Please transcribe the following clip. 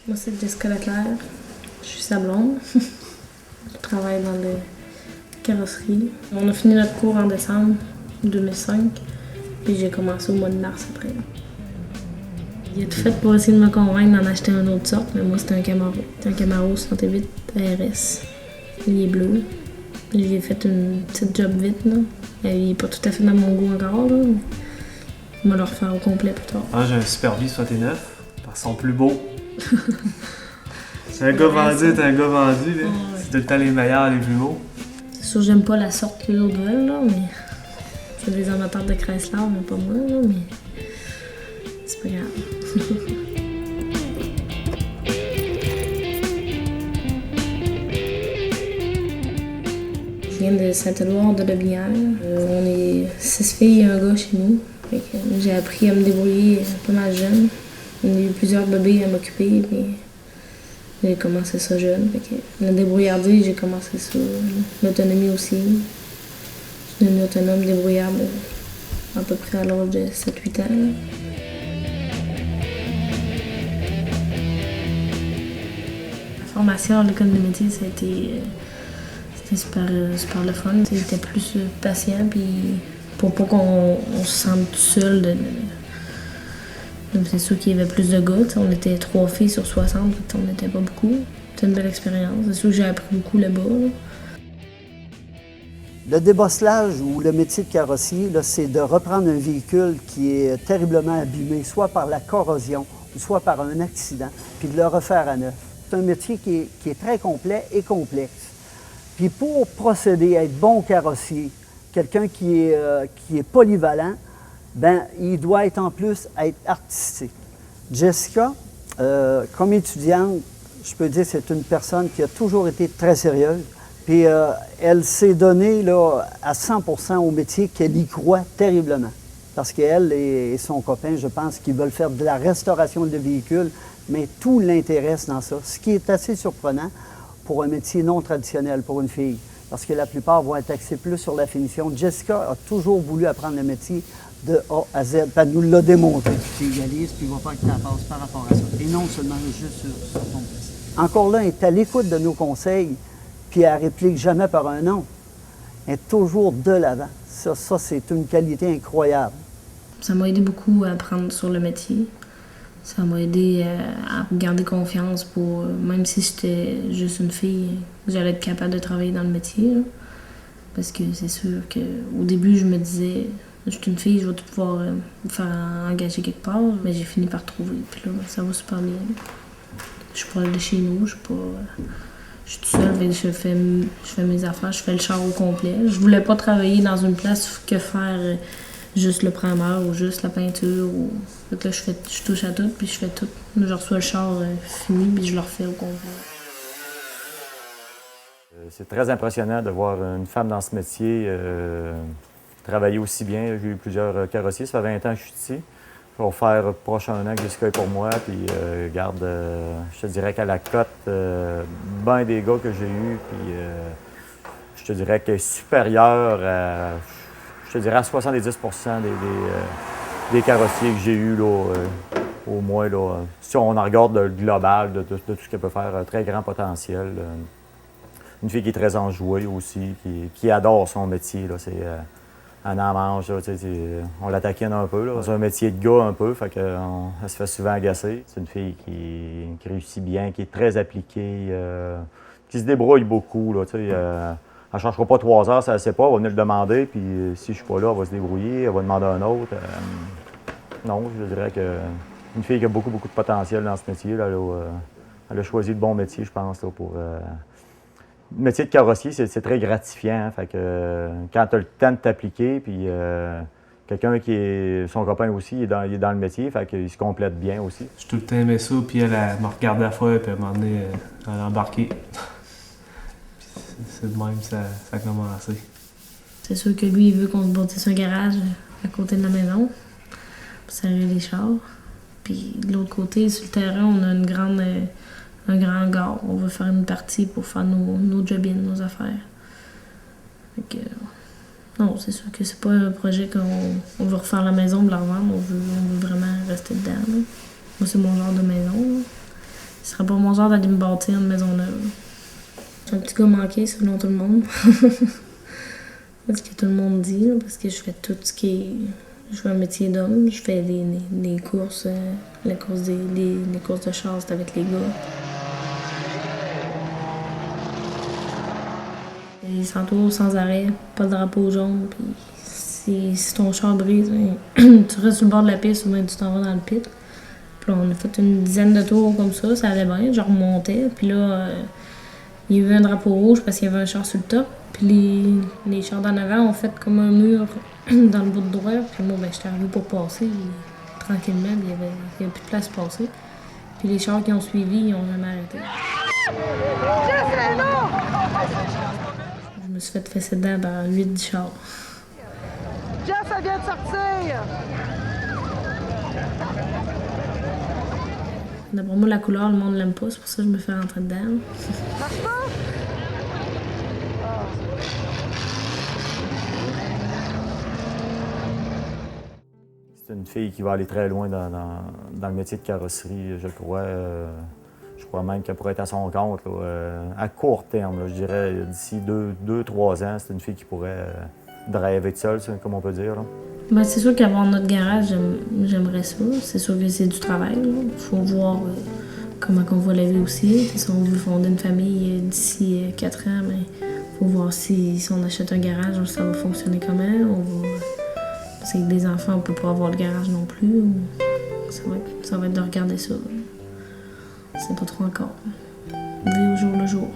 Moi, c'est Jessica Leclerc. Je suis sa blonde. Je travaille dans les carrosseries. On a fini notre cours en décembre 2005, puis j'ai commencé au mois de mars après. Il a tout fait pour essayer de me convaincre d'en acheter une autre sorte, mais moi, c'était un Camaro. C'était un Camaro 68 RS. Il est bleu. J'ai fait une petite job vite, là. Il est pas tout à fait dans mon goût encore, là. On va le refaire au complet plus tard. Ah, j'ai un Super B 69, par son plus beau. C'est un gars vendu, t'es un gars vendu, là. Ouais. C'est tout le temps les meilleurs, les plus beaux. C'est sûr, j'aime pas la sorte que les autres veulent, là, mais c'est des amateurs de Chrysler, mais pas moi, là, mais c'est pas grave. Je viens de Saint-Édouard de Lebinière. On est 6 filles et un gars chez nous. Fait que j'ai appris à me débrouiller pas mal jeune. Il y a eu plusieurs bébés à m'occuper, puis j'ai commencé ça jeune. Fait que la débrouillardise, j'ai commencé ça. L'autonomie aussi. Je suis devenue autonome, débrouillarde à peu près à l'âge de 7-8 ans. Là. La formation à l'école de métier, ça a été c'était super le fun. J'étais plus patient, puis pour pas qu'on se sente tout seul. C'est sûr qu'il y avait plus de gars. On était 3 filles sur 60, on n'était pas beaucoup. C'était une belle expérience. C'est sûr que j'ai appris beaucoup là-bas. Là. Le débosselage ou le métier de carrossier, c'est de reprendre un véhicule qui est terriblement abîmé, soit par la corrosion, soit par un accident, puis de le refaire à neuf. C'est un métier qui est très complet et complexe. Puis pour procéder à être bon carrossier, quelqu'un qui est polyvalent, ben il doit être en plus être artistique. Jessica, comme étudiante, je peux dire que c'est une personne qui a toujours été très sérieuse. Puis elle s'est donnée là, à 100% au métier qu'elle y croit terriblement. Parce qu'elle et son copain, je pense qu'ils veulent faire de la restauration de véhicules, mais tout l'intéresse dans ça. Ce qui est assez surprenant pour un métier non traditionnel pour une fille. Parce que la plupart vont être axés plus sur la finition. Jessica a toujours voulu apprendre le métier de A à Z. Puis elle nous l'a démontré. Tu égalises, puis il va faire que tu la passes par rapport à ça. Et non seulement juste sur ton métier. Encore là, elle est à l'écoute de nos conseils, puis elle ne réplique jamais par un non. Elle est toujours de l'avant. Ça c'est une qualité incroyable. Ça m'a aidé beaucoup à apprendre sur le métier. Ça m'a aidé à garder confiance pour, même si j'étais juste une fille, j'allais être capable de travailler dans le métier. Là. Parce que c'est sûr qu'au début, je me disais, je suis une fille, je vais tout pouvoir me faire engager quelque part. Mais j'ai fini par trouver. Puis là, ça va super bien. Je suis pas allée de chez nous, je suis pas... Je suis toute seule, je fais mes affaires, je fais le char au complet. Je voulais pas travailler dans une place que faire juste le primeur ou juste la peinture. Donc là, je touche à tout, puis je fais tout. Je reçois le char fini, puis je le refais au complet. C'est très impressionnant de voir une femme dans ce métier travailler aussi bien. J'ai eu plusieurs carrossiers, ça fait 20 ans que je suis ici. Ça va faire proche un an que Jessica est pour moi, puis garde, je te dirais qu'à la cote, ben des gars que j'ai eus, puis je te dirais qu'elle est supérieure à, je te dirais à 70 des carrossiers que j'ai eus, là, au moins, là, si on en regarde le global de tout ce qu'elle peut faire, un très grand potentiel. Une fille qui est très enjouée aussi, qui adore son métier, là, c'est... Elle en mange, là, on la taquine un peu. C'est un métier de gars un peu, fait elle se fait souvent agacer. C'est une fille qui réussit bien, qui est très appliquée, qui se débrouille beaucoup. Là, elle ne changera pas 3 heures, ça ne sait pas, elle va venir le demander, puis si je ne suis pas là, elle va se débrouiller, elle va demander un autre. Non, je dirais qu'une fille qui a beaucoup de potentiel dans ce métier, là, elle a choisi le bon métier, je pense, là, pour... Le métier de carrossier, c'est très gratifiant. Hein, fait que, quand tu as le temps de t'appliquer, puis quelqu'un qui est. Son copain aussi, il est dans le métier, fait qu'il se complète bien aussi. J'ai tout le temps aimé ça, puis elle m'a regardé à la fois, puis à un moment donné, elle a embarqué. C'est de même ça a commencé. C'est sûr que lui, il veut qu'on se bâtisse un garage à côté de la maison pour serrer les chars. Puis de l'autre côté, sur le terrain, on a un grand hangar. On veut faire une partie pour faire nos job-ins, nos affaires. Fait que, non, c'est sûr que c'est pas un projet qu'on veut refaire la maison de la revendre. On veut vraiment rester dedans. Là. Moi, c'est mon genre de maison. Là. Ce serait pas mon genre d'aller me bâtir une maison neuve. Je suis un petit gars manqué selon tout le monde. C'est ce que tout le monde dit, là, parce que je fais tout ce qui est... Je fais un métier d'homme, je fais des courses, les courses de char, c'est avec les gars. Ils s'entourent sans arrêt, pas de drapeau jaune, puis si ton char brise, tu restes sur le bord de la piste ou bien tu t'en vas dans le pit. Puis là, on a fait une dizaine de tours comme ça allait bien, je remontais, puis là, il y avait un drapeau rouge parce qu'il y avait un char sur le top, puis les chars d'en avant ont fait comme un mur dans le bout de droit, puis moi, j'étais arrivée pour passer, tranquillement, il y avait plus de place pour passer. Puis les chars qui ont suivi, ils ont jamais arrêté. Je me suis fait fesser dedans par 8 chars. Jess, ça vient de sortir! D'après moi, la couleur, le monde l'aime pas, c'est pour ça que je me fais rentrer dedans. Marche pas? C'est une fille qui va aller très loin dans le métier de carrosserie, je crois. Je crois même qu'elle pourrait être à son compte là, à court terme. Là, je dirais d'ici 2-3 ans, c'est une fille qui pourrait driver toute seule, comme on peut dire. Là. Ben, c'est sûr qu'avoir notre garage, j'aimerais ça. C'est sûr que c'est du travail. Il faut voir comment on voit la vie aussi. Si on veut fonder une famille d'ici 4 ans, il faut voir si on achète un garage, ça va fonctionner comment. Parce qu'avec des enfants, on peut pas avoir le garage non plus. Ça va être de regarder ça. C'est pas trop encore. Vivre au jour le jour.